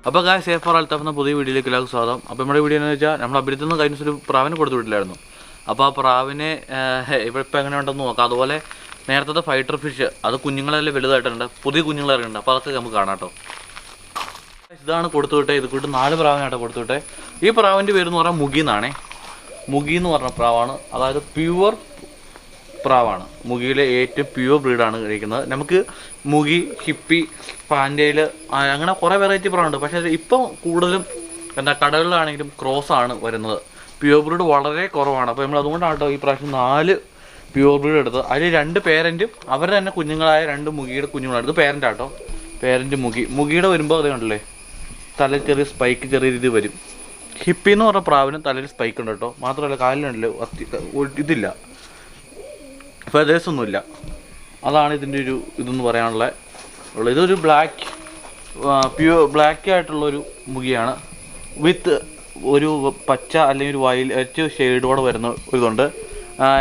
അപ്പോൾ safe four Althaf എന്ന പുതിയ വീഡിയോയിലേക്ക് എല്ലാവർക്കും സ്വാഗതം. അപ്പോൾ നമ്മുടെ വീഡിയോ എന്ന് വെച്ചാൽ നമ്മൾ അഭിരുദ്ധം കഴിഞ്ഞ ദിവസം ഒരു പ്രാവിനെ കൊടുത്തു വിട്ടില്ലായിരുന്നു. അപ്പോൾ ആ പ്രാവിനെ ഇപ്പോൾ എങ്ങനെ ഉണ്ടെന്ന് നോക്കാം. അതുപോലെ നേരത്തെ ഫൈറ്റർ ഫിഷ് അത് കുഞ്ഞുങ്ങളെല്ലാം വലുതായിട്ടുണ്ട്, പുതിയ കുഞ്ഞുങ്ങൾ ഇറങ്ങുന്നുണ്ട്. അപ്പോൾ അതൊക്കെ നമുക്ക് കാണാം കേട്ടോ. ഇതാണ് കൊടുത്തു വിട്ടേ. ഇത് കൂട്ട് 4 പ്രാവിനായിട്ടോ കൊടുത്തു വിട്ടേ. ഈ പ്രാവിൻ്റെ പേരെന്ന് പറഞ്ഞാൽ മുഗി എന്നാണേ. മുഗി എന്ന് പറഞ്ഞ പ്രാവാണ്, അതായത് പ്യുവർ പ്രാവാണ്. മുഗിയിലെ ഏറ്റവും പ്യുവർ ബ്രീഡാണ് കഴിക്കുന്നത്. നമുക്ക് മുഗി, ഹിപ്പി, പാൻഡേൽ അങ്ങനെ കുറേ വെറൈറ്റി പ്രാവുണ്ട്. പക്ഷേ ഇപ്പം കൂടുതലും കടകളിലാണെങ്കിലും ക്രോസാണ് വരുന്നത്. പ്യുവർ ബ്രീഡ് വളരെ കുറവാണ്. അപ്പോൾ നമ്മൾ അതുകൊണ്ടാണ് കേട്ടോ ഈ പ്രാവശ്യം 4 പ്യുവർ ബ്രീഡ് എടുത്തത്. അതിൽ 2 പേരൻറ്റും അവർ തന്നെ കുഞ്ഞുങ്ങളായ 2 മുഗിയുടെ കുഞ്ഞുങ്ങളാണ്. ഇത് പേരൻ്റ് ആട്ടോ, പേരൻ്റ് മുഗിയുടെ വരുമ്പോൾ അത് കണ്ടല്ലേ, തല ചെറിയ സ്പൈക്ക് ചെറിയ രീതി വരും. ഹിപ്പി എന്ന് പറഞ്ഞ പ്രാവിന് തലയിൽ സ്പൈക്ക് ഉണ്ട് കേട്ടോ. മാത്രമല്ല കാലിലുണ്ടല്ലോ ഇതില്ല, ഫെതേഴ്സ് ഒന്നുമില്ല. അതാണ് ഇതിൻ്റെ ഒരു ഇതെന്ന് പറയാനുള്ള. ഇതൊരു ബ്ലാക്ക് ആയിട്ടുള്ളൊരു മുഗിയാണ്, വിത്ത് ഒരു പച്ച അല്ലെങ്കിൽ ഒരു വയലറ്റ് ഷെയ്ഡോടെ വരുന്ന ഇതുണ്ട്.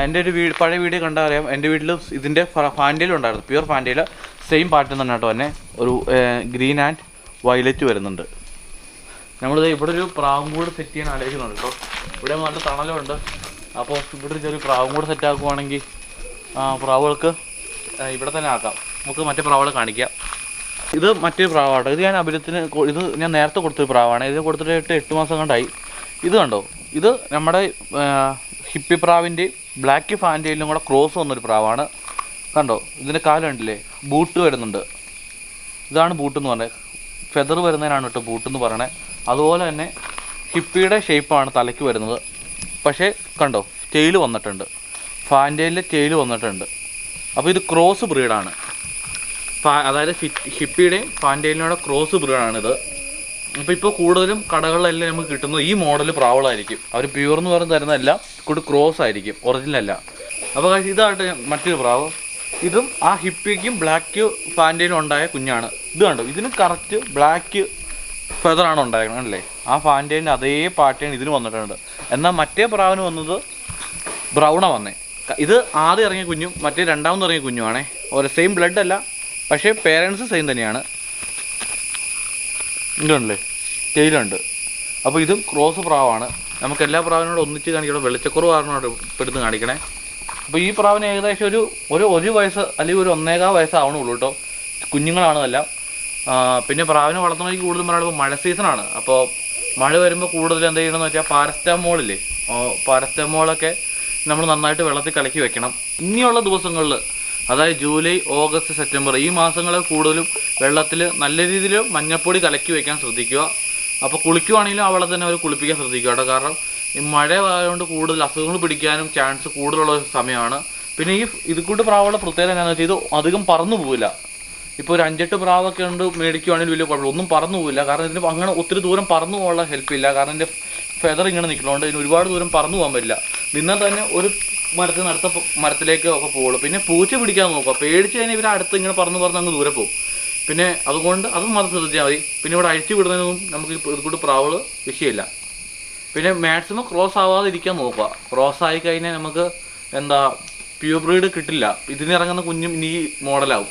എൻ്റെ ഒരു പഴയ വീഡിയോ കണ്ടാൽ അറിയാം, എൻ്റെ വീട്ടിൽ ഇതിൻ്റെ ഫാൻഡേലും ഉണ്ടായിരുന്നു, പ്യുവർ ഫാൻഡേൽ സെയിം പാറ്റേൺ തന്നെ കേട്ടോ. തന്നെ ഒരു ഗ്രീൻ ആൻഡ് വയലറ്റ് വരുന്നുണ്ട്. നമ്മളിത് ഇവിടെ ഒരു പ്രാവും കൂടെ സെറ്റ് ചെയ്യാൻ ആലോചിക്കുന്നുണ്ട് കേട്ടോ. ഇവിടെ നല്ല തണലുണ്ട്. അപ്പോൾ ഇവിടെ ചെറിയ പ്രാവും കൂടെ സെറ്റ് ആക്കുവാണെങ്കിൽ പ്രാവുകൾക്ക് ഇവിടെ തന്നെ ആക്കാം. നമുക്ക് മറ്റേ പ്രാവുകളെ കാണിക്കാം. ഇത് മറ്റൊരു പ്രാവാട്ടോ. ഇത് ഞാൻ അഭിരത്തിന് ഇത് ഞാൻ നേരത്തെ കൊടുത്തൊരു പ്രാവാണ്. ഇത് കൊടുത്തിട്ട് 8 മാസം കണ്ടായി. ഇത് കണ്ടോ, ഇത് നമ്മുടെ ഹിപ്പി പ്രാവിൻ്റെ ബ്ലാക്ക് ഫാൻറ്റയിലും കൂടെ ക്രോസ് വന്നൊരു പ്രാവാണ്. കണ്ടോ, ഇതിൻ്റെ കാലം ഉണ്ടല്ലേ, ബൂട്ട് വരുന്നുണ്ട്. ഇതാണ് ബൂട്ട് എന്ന് പറഞ്ഞത്. ഫെദർ വരുന്നതിനാണ് കേട്ടോ ബൂട്ട് എന്ന് പറയണേ. അതുപോലെ തന്നെ ഹിപ്പിയുടെ ഷേപ്പാണ് തലയ്ക്ക് വരുന്നത്. പക്ഷേ കണ്ടോ, ടെയിൽ വന്നിട്ടുണ്ട്, ഫാൻറ്റയിലെ ടെയിൽ വന്നിട്ടുണ്ട്. അപ്പോൾ ഇത് ക്രോസ് ബ്രീഡാണ്. അതായത് ഹിപ്പിയുടെയും ഫാൻറ്റയിലിനോടെ ക്രോസ് ബ്രീഡാണിത്. ഇപ്പോൾ കൂടുതലും കടകളിലെല്ലാം നമുക്ക് കിട്ടുന്നത് ഈ മോഡൽ പ്രാവുകളായിരിക്കും. അവർ പ്യുവർ എന്ന് പറഞ്ഞ് തരുന്നതെല്ലാം കൂടി ക്രോസ് ആയിരിക്കും, ഒറിജിനലല്ല. അപ്പോൾ ഇതായിട്ട് മറ്റൊരു പ്രാവ്. ഇതും ആ ഹിപ്പിക്കും ബ്ലാക്ക് ഫാൻറ്റയിലും ഉണ്ടായ കുഞ്ഞാണ്. ഇത് കണ്ടോ, ഇതിന് കറക്റ്റ് ബ്ലാക്ക് ഫെദറാണ് ഉണ്ടായിരിക്കണം അല്ലേ. ആ ഫാൻറ്റയിലിന് അതേ പാറ്റേൺ ഇതിന് വന്നിട്ടുണ്ട്. എന്നാൽ മറ്റേ പ്രാവിന് വന്നത് ബ്രൗണാണ് വന്നേ. ഇത് ആദ്യം ഇറങ്ങിയ കുഞ്ഞും മറ്റേ രണ്ടാമത് ഇറങ്ങിയ കുഞ്ഞുമാണേ. ഒരു സെയിം ബ്ലഡ് അല്ല, പക്ഷേ പേരൻസ് സെയിം തന്നെയാണ്. ഇതുണ്ടല്ലേ, ടെയിലുണ്ട്. അപ്പോൾ ഇതും ക്രോസ് പ്രാവാണ്. നമുക്ക് എല്ലാ പ്രാവിനോടും ഒന്നിച്ച് കാണിക്കണം. വെളിച്ചക്കുറവ് കാരണമാണ് ഇപ്പോൾ എടുത്ത് കാണിക്കണേ. അപ്പോൾ ഈ പ്രാവിന് ഏകദേശം ഒരു വയസ്സ് അല്ലെങ്കിൽ ഒരു 1.25 വയസ്സാവണുള്ളൂ കേട്ടോ. കുഞ്ഞുങ്ങളാണെല്ലാം. പിന്നെ പ്രാവിനെ വളർത്തണമെങ്കിൽ കൂടുതലും പറയുമ്പോൾ മഴ സീസണാണ്. അപ്പോൾ മഴ വരുമ്പോൾ കൂടുതൽ എന്ത് ചെയ്യണമെന്ന് വെച്ചാൽ പാരസ്റ്റമോളില്ലേ, പാരസ്റ്റമോളൊക്കെ നമ്മൾ നന്നായിട്ട് വെള്ളത്തിൽ കലക്കി വെക്കണം. ഇനിയുള്ള ദിവസങ്ങളിൽ, അതായത് ജൂലൈ, ഓഗസ്റ്റ്, സെപ്റ്റംബർ ഈ മാസങ്ങളിൽ കൂടുതലും വെള്ളത്തിൽ നല്ല രീതിയിൽ മഞ്ഞൾപ്പൊടി കലക്കി വയ്ക്കാൻ ശ്രദ്ധിക്കുക. അപ്പോൾ കുളിക്കുവാണെങ്കിലും ആ വെള്ളം തന്നെ അവർ കുളിപ്പിക്കാൻ ശ്രദ്ധിക്കുക കേട്ടോ. കാരണം ഈ മഴ ആയതുകൊണ്ട് കൂടുതൽ അസുഖങ്ങൾ പിടിക്കാനും ചാൻസ് കൂടുതലുള്ള സമയമാണ്. പിന്നെ ഇത് കൂട്ട് പ്രാവുകളുടെ പ്രത്യേകത എന്താണെന്ന് വെച്ചാൽ ഇത് അധികം പറന്നു പോവില്ല. ഇപ്പോൾ ഒരു 5-8 പ്രാവൊക്കെ ഉണ്ട് മേടിക്കുവാണെങ്കിൽ വലിയ കുഴപ്പമില്ല, ഒന്നും പറന്നു പോവില്ല. കാരണം ഇതിന് അങ്ങനെ ഒത്തിരി ദൂരം പറന്നു പോകാനുള്ള ഹെൽപ്പില്ല. കാരണം ഇതിൻ്റെ ഫെദർ ഇങ്ങനെ നിൽക്കണോണ്ട് ഇതിന് ഒരുപാട് ദൂരം പറന്നു പോകാൻ പറ്റില്ല. നിന്നാൽ തന്നെ ഒരു അടുത്ത മരത്തിലേക്ക് ഒക്കെ പോകുള്ളൂ. പിന്നെ പൂച്ച പിടിക്കാൻ നോക്കുക. പേടിച്ച് കഴിഞ്ഞാൽ ഇവർ അടുത്ത് ഇങ്ങനെ പറന്ന് അങ്ങ് ദൂരെ പോകും. പിന്നെ അതുകൊണ്ട് അതും മാത്രം ശ്രദ്ധിച്ചാൽ മതി. പിന്നെ ഇവിടെ അഴിച്ചു വിടുന്നതിനൊന്നും നമുക്ക് ഇത് കൂട്ട് പ്രാവുകൾ വിഷയമില്ല. പിന്നെ മാക്സിമം ക്രോസ് ആവാതിരിക്കാൻ നോക്കുക. ക്രോസ് ആയി കഴിഞ്ഞാൽ നമുക്ക് പ്യൂർ ബ്രീഡ് കിട്ടില്ല. ഇതിനിറങ്ങുന്ന കുഞ്ഞും ഇനി മോഡലാവും.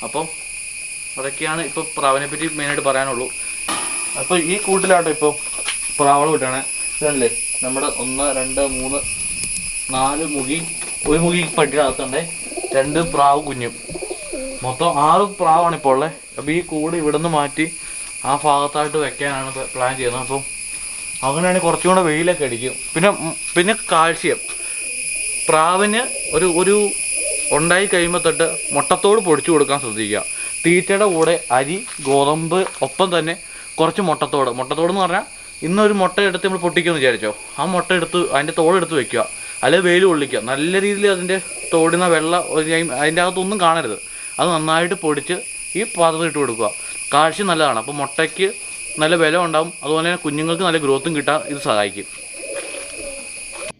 അപ്പം അതൊക്കെയാണ് ഇപ്പോൾ പ്രാവിനെ പറ്റി മെയിനായിട്ട് പറയാനുള്ളൂ. അപ്പോൾ ഈ കൂട്ടിലാട്ടോ ഇപ്പോൾ പ്രാവൾ വിട്ടാണ്. ഇതല്ലേ നമ്മുടെ 1, 2, 3, 4 മുഗി, ഒരു മുഗി പട്ടികത്തുണ്ടേ, 2 പ്രാവ് കുഞ്ഞും, മൊത്തം 6 പ്രാവാണ് ഇപ്പോൾ ഉള്ളത്. അപ്പോൾ ഈ കൂട് ഇവിടെ നിന്ന് മാറ്റി ആ ഭാഗത്തായിട്ട് വെക്കാനാണ് പ്ലാൻ ചെയ്യുന്നത്. അപ്പം അങ്ങനെയാണെങ്കിൽ കുറച്ചും കൂടെ വെയിലൊക്കെ അടിക്കും. പിന്നെ കാൽസ്യം പ്രാവിന് ഒരു ഉണ്ടായി കഴിയുമ്പോൾ തൊട്ട് മുട്ടത്തോട് പൊടിച്ചു കൊടുക്കാൻ ശ്രദ്ധിക്കുക. തീറ്റയുടെ കൂടെ അരി, ഗോതമ്പ്, ഒപ്പം തന്നെ കുറച്ച് മുട്ടത്തോട് എന്ന് പറഞ്ഞാൽ ഇന്നൊരു മുട്ട എടുത്ത് നമ്മൾ പൊട്ടിക്കുമെന്ന് വിചാരിച്ചോ, ആ മുട്ട എടുത്ത് അതിൻ്റെ തോടെടുത്ത് വെക്കുക, അല്ലെങ്കിൽ വെയിൽ കൊള്ളിക്കുക. നല്ല രീതിയിൽ അതിൻ്റെ തോടിന വെള്ളം അതിൻ്റെ അകത്തൊന്നും കാണരുത്. അത് നന്നായിട്ട് പൊടിച്ച് ഈ പാത്രത്തിൽ ഇട്ട് കൊടുക്കുക. കാൽസ്യം നല്ലതാണ്. അപ്പോൾ മുട്ടയ്ക്ക് നല്ല വില ഉണ്ടാവും. അതുപോലെ തന്നെ കുഞ്ഞുങ്ങൾക്ക് നല്ല ഗ്രോത്തും കിട്ടാൻ ഇത് സഹായിക്കും.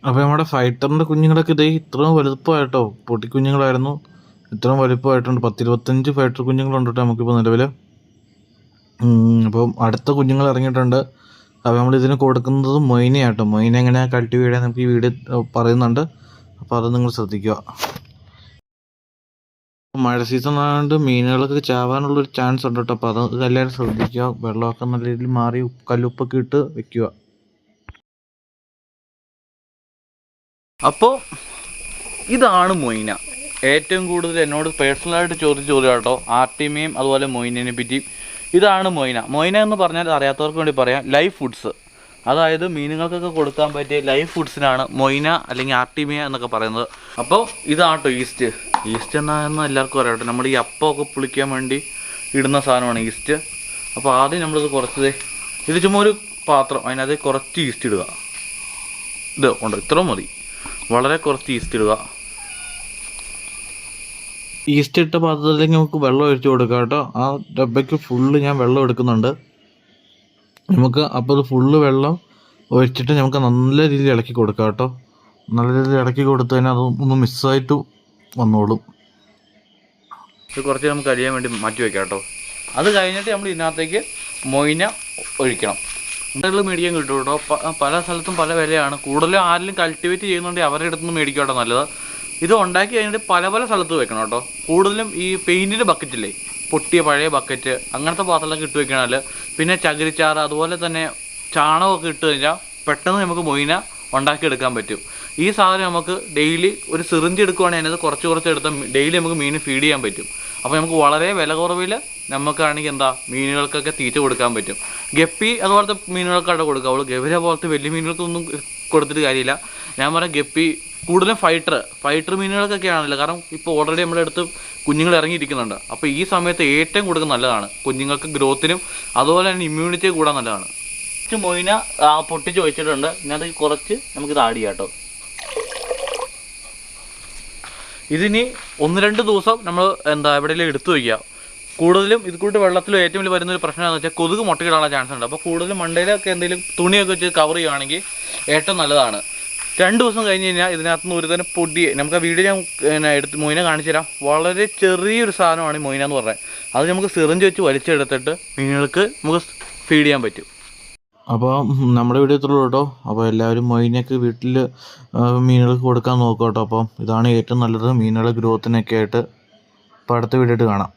അപ്പോൾ നമ്മുടെ ഫൈറ്ററിൻ്റെ കുഞ്ഞുങ്ങളൊക്കെ ഇത്രയും വലുപ്പമായിട്ടോ, പൊട്ടിക്കുഞ്ഞുങ്ങളായിരുന്നു. ഇത്രയും വലുപ്പമായിട്ടുണ്ട്. 10-25 ഫൈറ്റർ കുഞ്ഞുങ്ങളുണ്ട് കേട്ടോ നമുക്കിപ്പോൾ നിലവിൽ. അപ്പം അടുത്ത കുഞ്ഞുങ്ങൾ ഇറങ്ങിയിട്ടുണ്ട്. അപ്പോൾ നമ്മൾ ഇതിന് കൊടുക്കുന്നത് മൊയിനയാട്ടോ. മൊയിന എങ്ങനെയാണ് കൾട്ടിവേറ്റ് ചെയ്യാൻ നമുക്ക് ഈ വീഡിയോ പറയുന്നുണ്ട്. അപ്പോൾ അത് നിങ്ങൾ ശ്രദ്ധിക്കുക. മഴ സീസൺ ആയതുകൊണ്ട് മീനുകളൊക്കെ ചാവാനുള്ളൊരു ചാൻസ് ഉണ്ട് കേട്ടോ. അപ്പോൾ അത് എല്ലാവരും ശ്രദ്ധിക്കുക. വെള്ളമൊക്കെ നല്ല രീതിയിൽ മാറി കല്ലുപ്പൊക്കെ ഇട്ട് വെക്കുക. അപ്പോൾ ഇതാണ് മൊയ്ന. ഏറ്റവും കൂടുതൽ എന്നോട് പേഴ്സണലായിട്ട് ചോദിച്ച ചോദ്യം കേട്ടോ, ആർട്ടിമയും അതുപോലെ മൊയ്നനെ പറ്റി. ഇതാണ് മൊയ്ന. മൊയ്ന എന്ന് പറഞ്ഞാൽ അറിയാത്തവർക്ക് വേണ്ടി പറയാം, ലൈവ് ഫുഡ്സ്. അതായത് മീനുകൾക്കൊക്കെ കൊടുക്കാൻ പറ്റിയ ലൈവ് ഫുഡ്സിനാണ് മൊയ്ന അല്ലെങ്കിൽ ആർട്ടിമിയ എന്നൊക്കെ പറയുന്നത്. അപ്പോൾ ഇതാട്ടോ ഈസ്റ്റ്. ഈസ്റ്റ് എന്നാണെന്ന് എല്ലാവർക്കും അറിയാം കേട്ടോ. നമ്മൾ ഈ അപ്പമൊക്കെ പുളിക്കാൻ വേണ്ടി ഇടുന്ന സാധനമാണ് ഈസ്റ്റ്. അപ്പോൾ ആദ്യം നമ്മളിത് കുറച്ച് ഇത് ചുമ്മാ ഒരു പാത്രം, അതിനകത്ത് കുറച്ച് ഈസ്റ്റ് ഇടുക. ഇത് ഉണ്ട്, ഇത്രയും മതി. വളരെ കുറച്ച് ഈസ്റ്റ് ഇടുക. ഈസ്റ്റ് ഇട്ട പാത്രത്തിലേക്ക് നമുക്ക് വെള്ളം ഒഴിച്ച് കൊടുക്കാം കേട്ടോ. ആ ഡബ്ബയ്ക്ക് ഫുള്ള് ഞാൻ വെള്ളം എടുക്കുന്നുണ്ട്. നമുക്ക് അപ്പോൾ അത് ഫുള്ള് വെള്ളം ഒഴിച്ചിട്ട് നമുക്ക് നല്ല രീതിയിൽ ഇളക്കി കൊടുക്കാം കേട്ടോ. നല്ല രീതിയിൽ ഇളക്കി കൊടുത്തു കഴിഞ്ഞാൽ അതൊന്ന് മിസ്സായിട്ട് വന്നോളും. ഇത് കുറച്ച് നമുക്ക് അരിയാൻ വേണ്ടി മാറ്റി വയ്ക്കാം കേട്ടോ. അത് കഴിഞ്ഞിട്ട് നമ്മൾ ഇതിനകത്തേക്ക് മൊയ്ന ഒഴിക്കണം. മുട്ടകൾ മേടിക്കാൻ കിട്ടും കേട്ടോ. പല സ്ഥലത്തും പല വിലയാണ്. കൂടുതലും ആരെങ്കിലും കൾട്ടിവേറ്റ് ചെയ്യുന്നുണ്ടെങ്കിൽ അവരുടെ അടുത്തുനിന്ന് മേടിക്കാം കേട്ടോ, നല്ലത്. ഇത് ഉണ്ടാക്കി കഴിഞ്ഞിട്ട് പല പല സ്ഥലത്ത് വെക്കണം കേട്ടോ. കൂടുതലും ഈ പെയിൻറ്റിൻ്റെ ബക്കറ്റില്ലേ, പൊട്ടിയ പഴയ ബക്കറ്റ്, അങ്ങനത്തെ പാത്രങ്ങളൊക്കെ ഇട്ട് വെക്കണമല്ല. പിന്നെ ചകിരിച്ചാറ് അതുപോലെ തന്നെ ചാണകമൊക്കെ ഇട്ട് കഴിഞ്ഞാൽ പെട്ടെന്ന് നമുക്ക് മൊയ്ന ഉണ്ടാക്കിയെടുക്കാൻ പറ്റും. ഈ സാധനം നമുക്ക് ഡെയിലി ഒരു സിറിഞ്ച് എടുക്കുവാണെങ്കിൽ അതിനകത്ത് കുറച്ച് കുറച്ച് എടുത്താൽ ഡെയിലി നമുക്ക് മീൻ ഫീഡ് ചെയ്യാൻ പറ്റും. അപ്പോൾ നമുക്ക് വളരെ വില കുറവിൽ നമുക്കാണെങ്കിൽ മീനുകൾക്കൊക്കെ തീറ്റ കൊടുക്കാൻ പറ്റും. ഗപ്പി അതുപോലത്തെ മീനുകൾക്കായിട്ട് കൊടുക്കാവുള്ളൂ. ഗവിര പോലത്തെ വലിയ മീനുകൾക്കൊന്നും കൊടുത്തിട്ട് കാര്യമില്ല. ഞാൻ പറയാം ഗപ്പി, കൂടുതലും ഫൈറ്റർ മീനുകൾക്കൊക്കെ ആണല്ലോ. കാരണം ഇപ്പോൾ ഓൾറെഡി നമ്മുടെ അടുത്ത് കുഞ്ഞുങ്ങൾ ഇറങ്ങിയിരിക്കുന്നുണ്ട്. അപ്പോൾ ഈ സമയത്ത് ഏറ്റവും കൂടുതൽ നല്ലതാണ് കുഞ്ഞുങ്ങൾക്ക് ഗ്രോത്തിനും അതുപോലെ തന്നെ ഇമ്മ്യൂണിറ്റി കൂടാൻ നല്ലതാണ്. കുറച്ച് മൊയ്ന പൊട്ടിച്ച് വെച്ചിട്ടുണ്ട്. ഇതിനകത്ത് കുറച്ച് നമുക്കിത് ആഡ് ചെയ്യാം കേട്ടോ. ഇതിനി 1-2 ദിവസം നമ്മൾ എവിടെയെങ്കിലും എടുത്തു വയ്ക്കുക. കൂടുതലും ഇത് കൂട്ട് വെള്ളത്തിൽ ഏറ്റവും വലിയ വരുന്നൊരു പ്രശ്നം എന്താണെന്ന് വെച്ചാൽ കൊതുക് മുട്ടയിടാനുള്ള ചാൻസ് ഉണ്ട്. അപ്പോൾ കൂടുതലും മണ്ടയിലൊക്കെ എന്തെങ്കിലും തുണിയൊക്കെ വെച്ച് കവർ ചെയ്യുകയാണെങ്കിൽ ഏറ്റവും നല്ലതാണ്. 2 ദിവസം കഴിഞ്ഞ് കഴിഞ്ഞാൽ ഇതിനകത്തുനിന്ന് ഒരു തന്നെ പൊടി, നമുക്ക് ആ വീഡിയോ ഞാൻ എടുത്ത് മൊയ്ന കാണിച്ചു തരാം. വളരെ ചെറിയൊരു സാധനമാണ് ഈ മൊയ്ന എന്ന് പറഞ്ഞത്. അത് നമുക്ക് സിറിഞ്ച് വെച്ച് വലിച്ചെടുത്തിട്ട് മീനുകൾക്ക് നമുക്ക് ഫീഡ് ചെയ്യാൻ പറ്റും. അപ്പോൾ നമ്മുടെ വീഡിയോ ഇത്രയുള്ളൂ കേട്ടോ. അപ്പോൾ എല്ലാവരും മൊയ്നയൊക്കെ വീട്ടിൽ മീനുകൾക്ക് കൊടുക്കാൻ നോക്കുക കേട്ടോ. അപ്പം ഇതാണ് ഏറ്റവും നല്ലത് മീനുകളുടെ ഗ്രോത്തിനൊക്കെ ആയിട്ട്. അപ്പോൾ അടുത്ത വീഡിയോ ആയിട്ട് കാണാം.